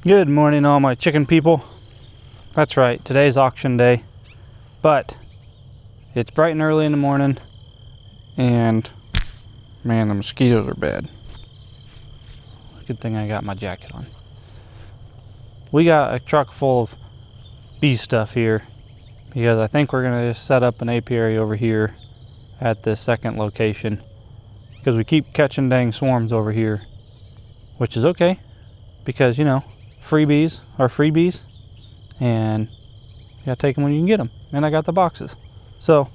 Good morning, all my chicken people. That's right, today's auction day, but it's bright and early in the morning, and man, the mosquitoes are bad. Good thing I got my jacket on. We got a truck full of bee stuff here because I think we're gonna just set up an apiary over here at this second location because we keep catching dang swarms over here, which is okay because, you know, freebies are freebies, and you gotta take them when you can get them. And I got the boxes. So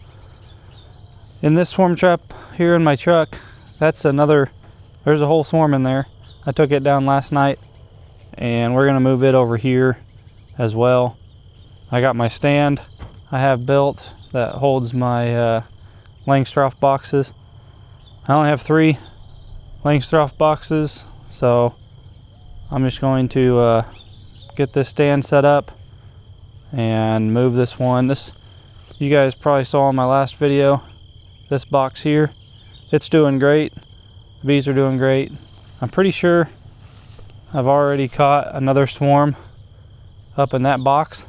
in this swarm trap here in my truck, there's a whole swarm in there. I took it down last night, and we're gonna move it over here as well. I got my stand I have built that holds my Langstroth boxes. I only have 3 Langstroth boxes, so I'm just going to get this stand set up and move this one. This, you guys probably saw in my last video, this box here, it's doing great. The bees are doing great. I'm pretty sure I've already caught another swarm up in that box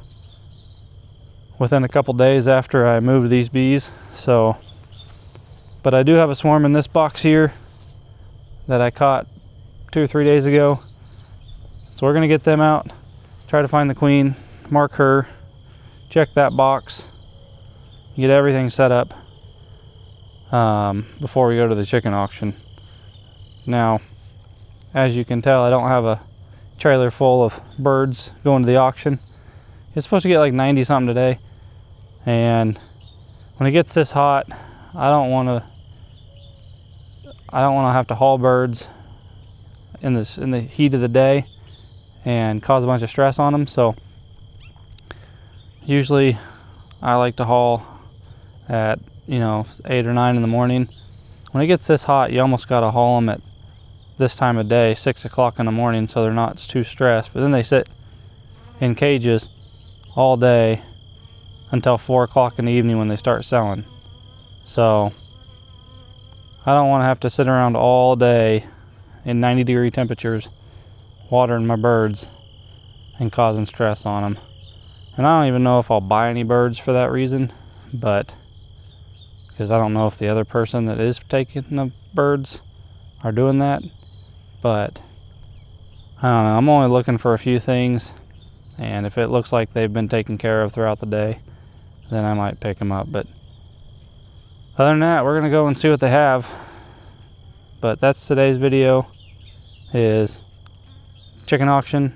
within a couple days after I moved these bees. So, but I do have a swarm in this box here that I caught 2 or 3 days ago. So we're gonna get them out, try to find the queen, mark her, check that box, get everything set up before we go to the chicken auction. Now, as you can tell, I don't have a trailer full of birds going to the auction. It's supposed to get like 90 something today, and when it gets this hot, I don't want to have to haul birds in the heat of the day and cause a bunch of stress on them. So usually I like to haul at 8 or 9 in the morning. When it gets this hot, you almost got to haul them at this time of day, 6 o'clock in the morning, so they're not too stressed. But then they sit in cages all day until 4 o'clock in the evening when they start selling. So I don't want to have to sit around all day in 90-degree temperatures watering my birds and causing stress on them. And I don't even know if I'll buy any birds for that reason, but because I don't know if the other person that is taking the birds are doing that. But I don't know, I'm only looking for a few things, and if it looks like they've been taken care of throughout the day, then I might pick them up. But other than that, we're gonna go and see what they have. But that's today's video, is chicken auction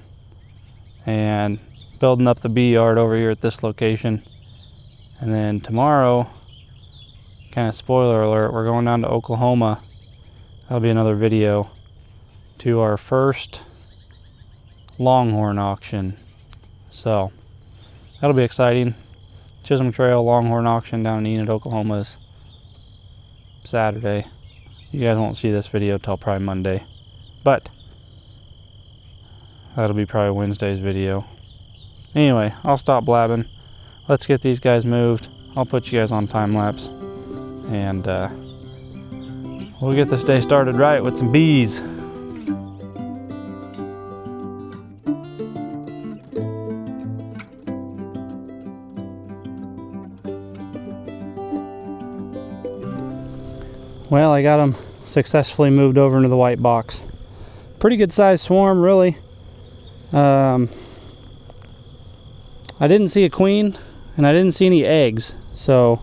and building up the bee yard over here at this location. And then tomorrow, kind of spoiler alert, we're going down to Oklahoma. That'll be another video to our first longhorn auction. So that'll be exciting. Chisholm Trail Longhorn auction down in Enid, Oklahoma is Saturday. You guys won't see this video till probably Monday, but that'll be probably Wednesday's video. Anyway, I'll stop blabbing. Let's get these guys moved. I'll put you guys on time lapse, and we'll get this day started right with some bees. Well, I got them successfully moved over into the white box. Pretty good sized swarm, really. I didn't see a queen, and I didn't see any eggs, so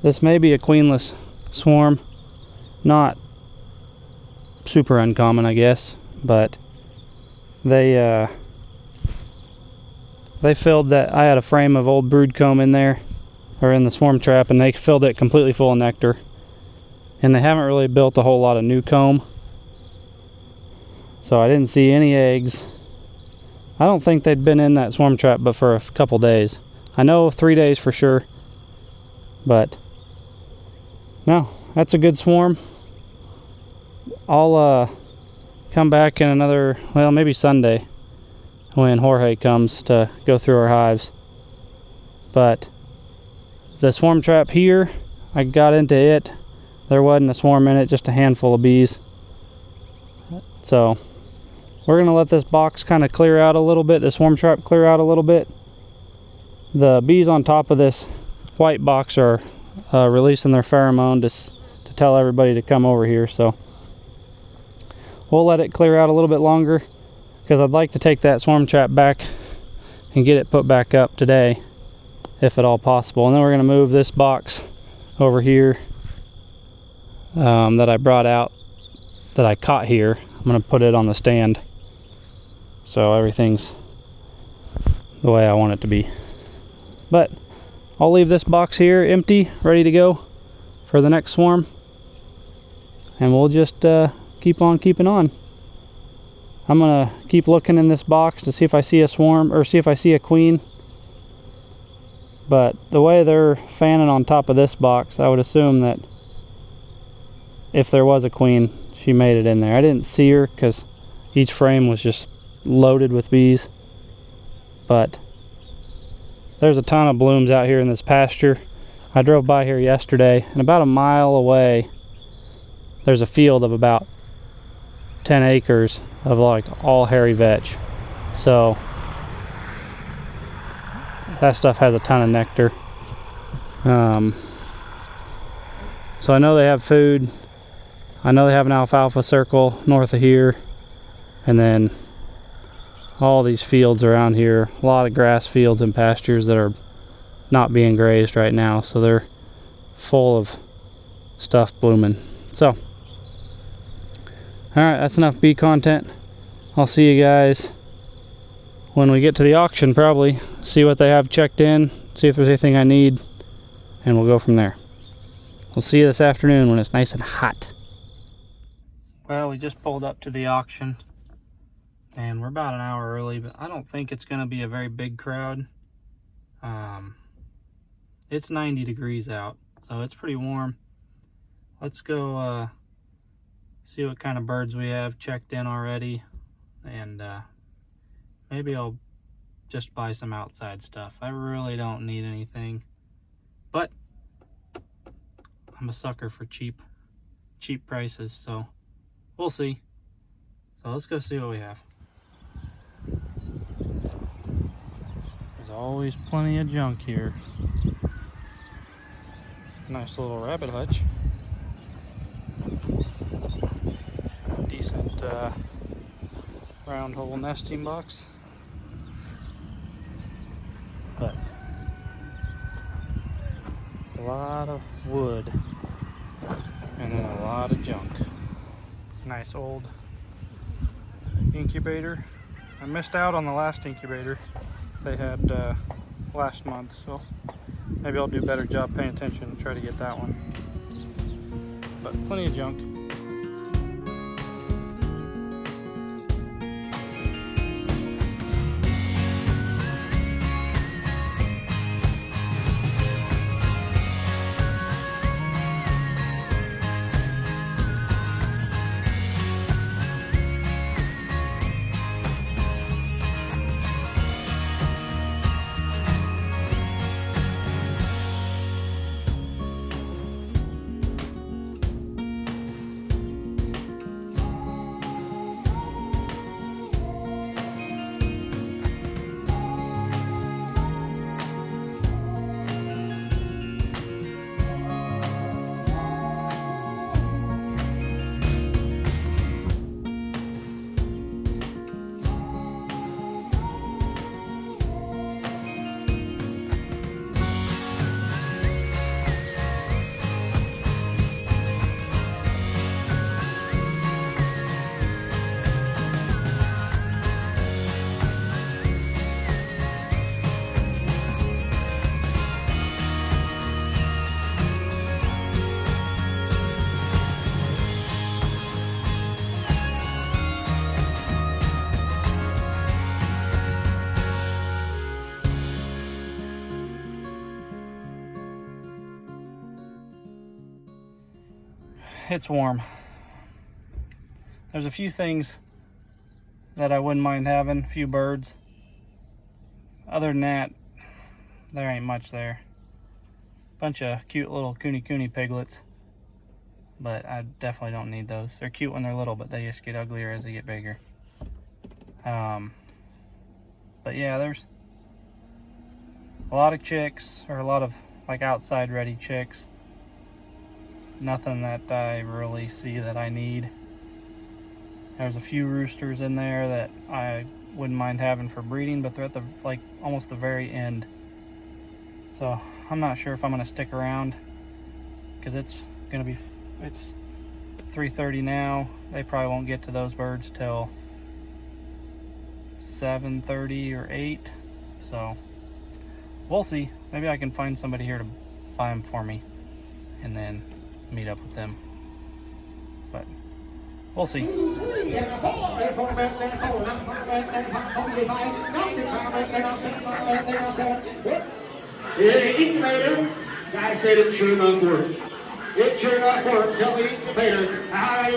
this may be a queenless swarm. Not super uncommon, I guess, but they filled that. I had a frame of old brood comb in there, or in the swarm trap, and they filled it completely full of nectar. And they haven't really built a whole lot of new comb, so I didn't see any eggs. I don't think they'd been in that swarm trap but for a couple days. I know 3 days for sure, but no, that's a good swarm. I'll come back in another, well, maybe Sunday when Jorge comes to go through our hives. But the swarm trap here, I got into it. There wasn't a swarm in it, just a handful of bees. So we're gonna let this box kind of clear out a little bit, this swarm trap clear out a little bit. The bees on top of this white box are releasing their pheromone to tell everybody to come over here, so we'll let it clear out a little bit longer, because I'd like to take that swarm trap back and get it put back up today, if at all possible. And then we're going to move this box over here that I brought out, that I caught here. I'm going to put it on the stand so everything's the way I want it to be. But I'll leave this box here empty, ready to go for the next swarm, and we'll just keep on keeping on. I'm gonna keep looking in this box to see if I see a swarm, or see if I see a queen. But the way they're fanning on top of this box, I would assume that if there was a queen, she made it in there. I didn't see her because each frame was just loaded with bees. But there's a ton of blooms out here in this pasture. I drove by here yesterday, and about a mile away there's a field of about 10 acres of like all hairy vetch. So that stuff has a ton of nectar. So I know they have food. I know they have an alfalfa circle north of here, and then all these fields around here, a lot of grass fields and pastures that are not being grazed right now, so they're full of stuff blooming. So alright, that's enough bee content. I'll see you guys when we get to the auction, probably. See what they have checked in, see if there's anything I need, and we'll go from there. We'll see you this afternoon when it's nice and hot. Well, we just pulled up to the auction, and we're about an hour early, but I don't think it's going to be a very big crowd. It's 90 degrees out, so it's pretty warm. Let's go see what kind of birds we have checked in already, and maybe I'll just buy some outside stuff. I really don't need anything, but I'm a sucker for cheap prices, so we'll see. So let's go see what we have. There's always plenty of junk here. Nice little rabbit hutch. Decent round hole nesting box, but a lot of wood and then a lot of junk. Nice old incubator. I missed out on the last incubator they had last month, so maybe I'll do a better job paying attention and try to get that one. But plenty of junk. It's warm. There's a few things that I wouldn't mind having, a few birds. Other than that, there ain't much there. Bunch of cute little cooney piglets, but I definitely don't need those. They're cute when they're little, but they just get uglier as they get bigger. But yeah, there's a lot of chicks, or a lot of like outside ready chicks. Nothing that I really see that I need. There's a few roosters in there that I wouldn't mind having for breeding, but they're at the like almost the very end. So I'm not sure if I'm gonna stick around, because it's 3:30 now. They probably won't get to those birds till 7:30 or 8. So we'll see. Maybe I can find somebody here to buy them for me and then meet up with them. But we'll see. Guy said it sure enough works. It sure enough works. Tell me incubator. I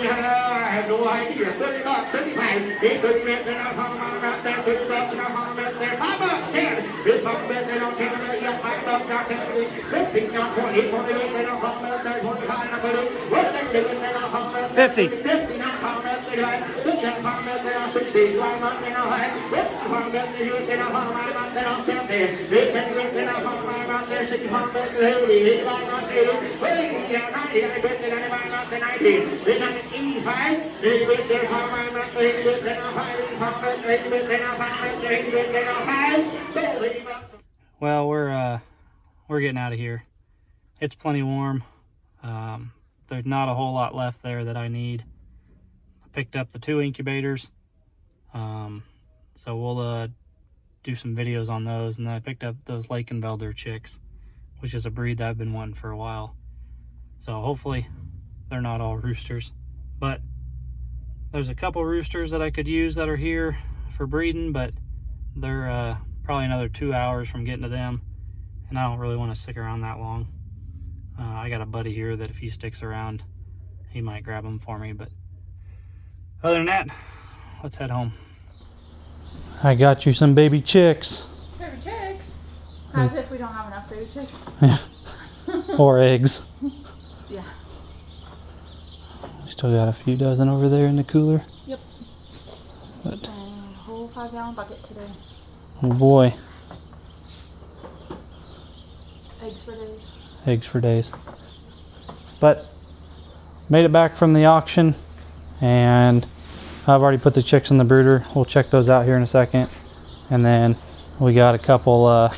have no idea. $30, $35. He couldn't bet that I'm on out there. $50 and I'm on out there. $5, 10. This fucking bet they don't care about you. $5 not 10. 15 not 20. 28 they don't come out there. 25 not 30. What they do is they don't come out there. 50. 50 not come out there. 50 not come out there. 60. Why not they don't have. What's the come out there? They don't come out there. 70. They take it. They don't come out there. 60 come out there. 80. They don't come out there. 80. 90, I bet they got about not the 90. They got an 85. They bet they're not about the 80. They're not 5. They bet they're not about the 80. They're not 5. So they got. Well, we're getting out of here. It's plenty warm. There's not a whole lot left there that I need. I picked up the 2 incubators. So we'll do some videos on those. And then I picked up those Lakenvelder chicks, which is a breed that I've been wanting for a while. So hopefully they're not all roosters, but there's a couple roosters that I could use that are here for breeding, but they're probably another 2 hours from getting to them, and I don't really want to stick around that long. I got a buddy here that if he sticks around, he might grab them for me, but other than that, let's head home. I got you some baby chicks. Baby chicks? As if we don't have enough baby chicks. Or eggs. Yeah. We still got a few dozen over there in the cooler. Yep. But, and a whole 5-gallon bucket today. oh boy. Eggs for days. Eggs for days. But made it back from the auction, and I've already put the chicks in the brooder. We'll check those out here in a second. And then we got a couple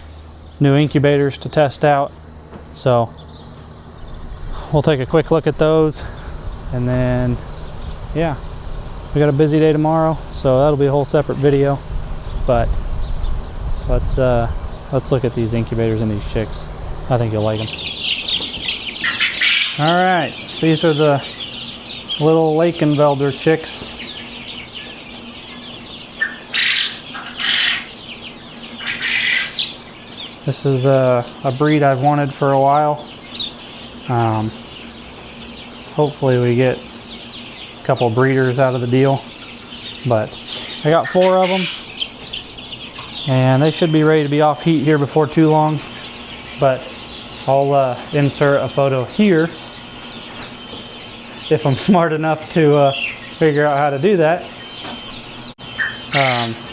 new incubators to test out. So we'll take a quick look at those, and then yeah, we got a busy day tomorrow, so that'll be a whole separate video. But let's look at these incubators and these chicks. I think you'll like them. All right, these are the little Lakenvelder chicks. This is a breed I've wanted for a while. Hopefully we get a couple breeders out of the deal. But I got 4 of them, and they should be ready to be off heat here before too long. But I'll insert a photo here if I'm smart enough to figure out how to do that,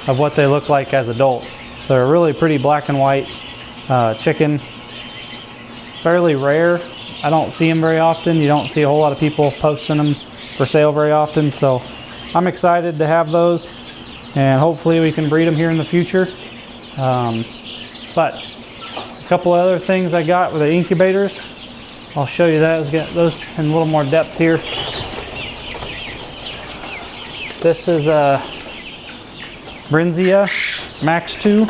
of what they look like as adults. They're a really pretty black and white chicken. Fairly rare. I don't see them very often. You don't see a whole lot of people posting them for sale very often, so I'm excited to have those, and hopefully we can breed them here in the future. But a couple other things I got with the incubators, I'll show you that. Let's get those in a little more depth here. This is a Brinzia Max 2.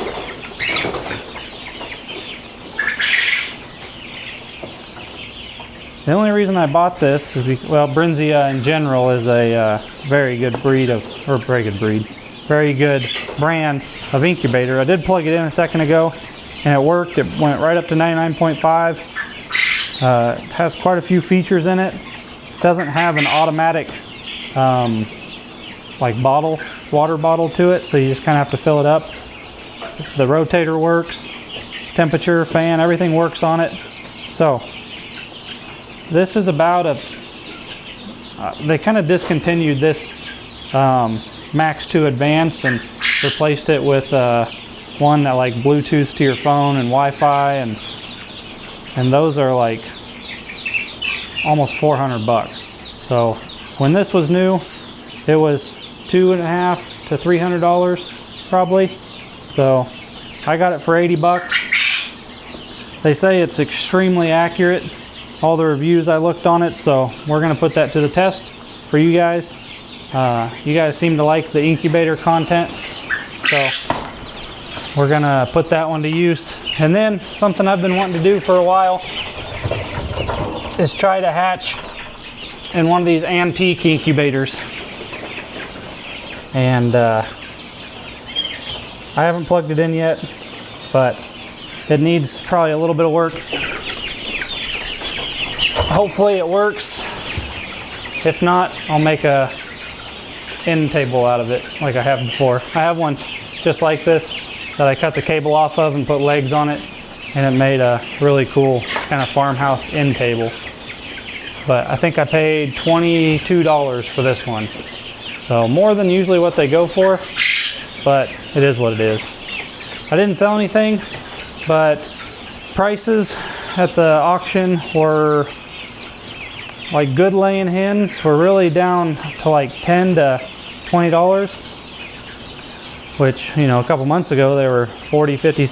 The only reason I bought this is because, well, Brinzia in general is a very good breed of, or very good brand of incubator. I did plug it in a second ago and it worked. It went right up to 99.5. It has quite a few features in it. Doesn't have an automatic like water bottle to it, so you just kind of have to fill it up. The rotator works, temperature, fan, everything works on it. So this is about they kind of discontinued this Max 2 Advanced and replaced it with one that like Bluetooth to your phone and Wi-Fi, and those are like almost 400 bucks. So when this was new, it was $250 to $300 probably. So I got it for 80 bucks. They say it's extremely accurate, all the reviews I looked on it, so we're gonna put that to the test for you guys. You guys seem to like the incubator content, so we're gonna put that one to use. And then something I've been wanting to do for a while is try to hatch in one of these antique incubators. And I haven't plugged it in yet, but it needs probably a little bit of work. Hopefully it works. If not, I'll make a end table out of it like I have before. I have one just like this that I cut the cable off of and put legs on it, and it made a really cool kind of farmhouse end table. But I think I paid $22 for this one. So more than usually what they go for, but it is what it is. I didn't sell anything, but prices at the auction were like good laying hens were really down to like $10 to $20, which, you know, a couple months ago they were $40, $50,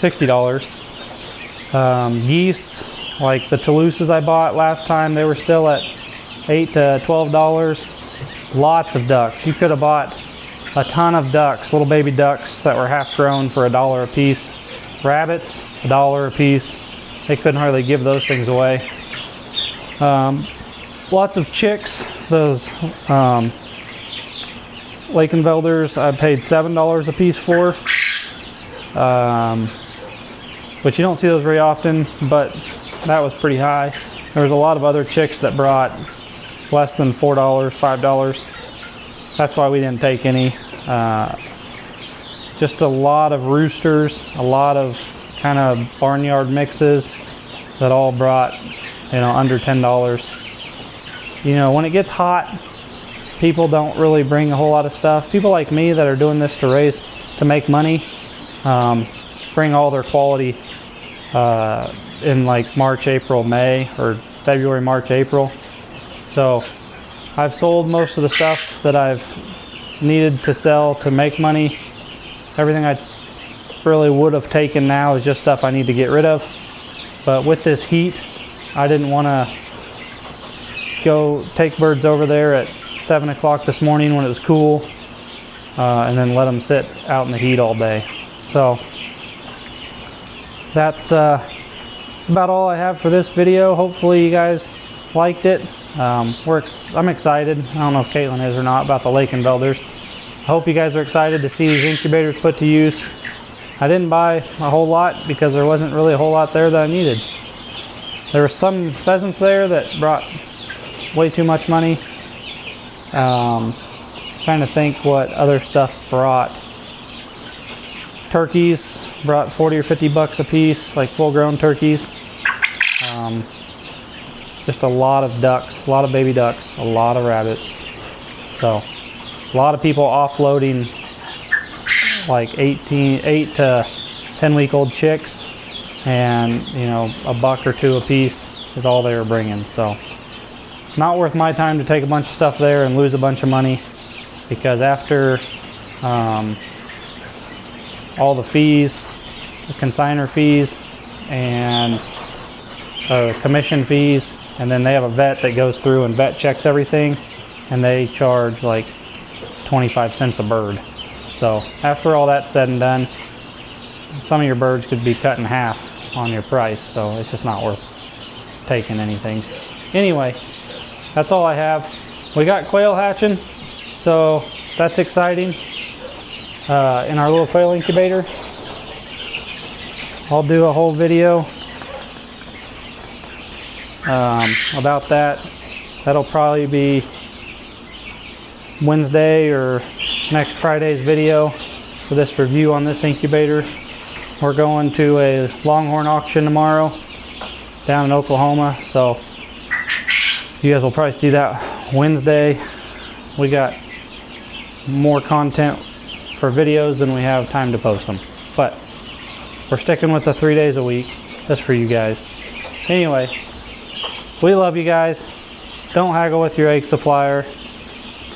$60. Geese, like the Toulouses I bought last time, they were still at $8 to $12. Lots of ducks. You could have bought a ton of ducks, little baby ducks that were half grown for $1 a piece. Rabbits, $1 a piece. They couldn't hardly give those things away. Lots of chicks. Those Lakenvelders I paid $7 a piece for. Which you don't see those very often, but that was pretty high. There was a lot of other chicks that brought less than $4, $5. That's why we didn't take any. Just a lot of roosters, a lot of kind of barnyard mixes that all brought, you know, under $10. You know, when it gets hot, people don't really bring a whole lot of stuff. People like me that are doing this to make money, bring all their quality in like March, April, May, or February, March, April. So I've sold most of the stuff that I've needed to sell to make money. Everything I really would have taken now is just stuff I need to get rid of. But with this heat, I didn't want to go take birds over there at 7 o'clock this morning when it was cool, and then let them sit out in the heat all day. So that's about all I have for this video. Hopefully you guys liked it. I'm excited. I don't know if Caitlin is or not about the Lakenvelders. I hope you guys are excited to see these incubators put to use. I didn't buy a whole lot because there wasn't really a whole lot there that I needed. There were some pheasants there that brought way too much money. Trying to think what other stuff brought. Turkeys brought 40 or 50 bucks a piece, like full-grown turkeys. Just a lot of ducks, a lot of baby ducks, a lot of rabbits. So a lot of people offloading like 8 to 10-week-old chicks, and you know, a buck or two a piece is all they were bringing. So not worth my time to take a bunch of stuff there and lose a bunch of money, because after all the fees, the consignor fees, and commission fees, and then they have a vet that goes through and vet checks everything, and they charge like 25 cents a bird. So after all that's said and done, some of your birds could be cut in half on your price, so it's just not worth taking anything. Anyway, that's all I have. We got quail hatching, so that's exciting in our little quail incubator. I'll do a whole video about that. That'll probably be Wednesday or next Friday's video for this review on this incubator. We're going to a longhorn auction tomorrow down in Oklahoma, so you guys will probably see that Wednesday. We got more content for videos than we have time to post them. But we're sticking with the 3 days a week just for you guys. Anyway, we love you guys. Don't haggle with your egg supplier.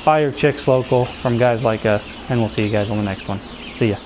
Buy your chicks local from guys like us, and we'll see you guys on the next one. See ya.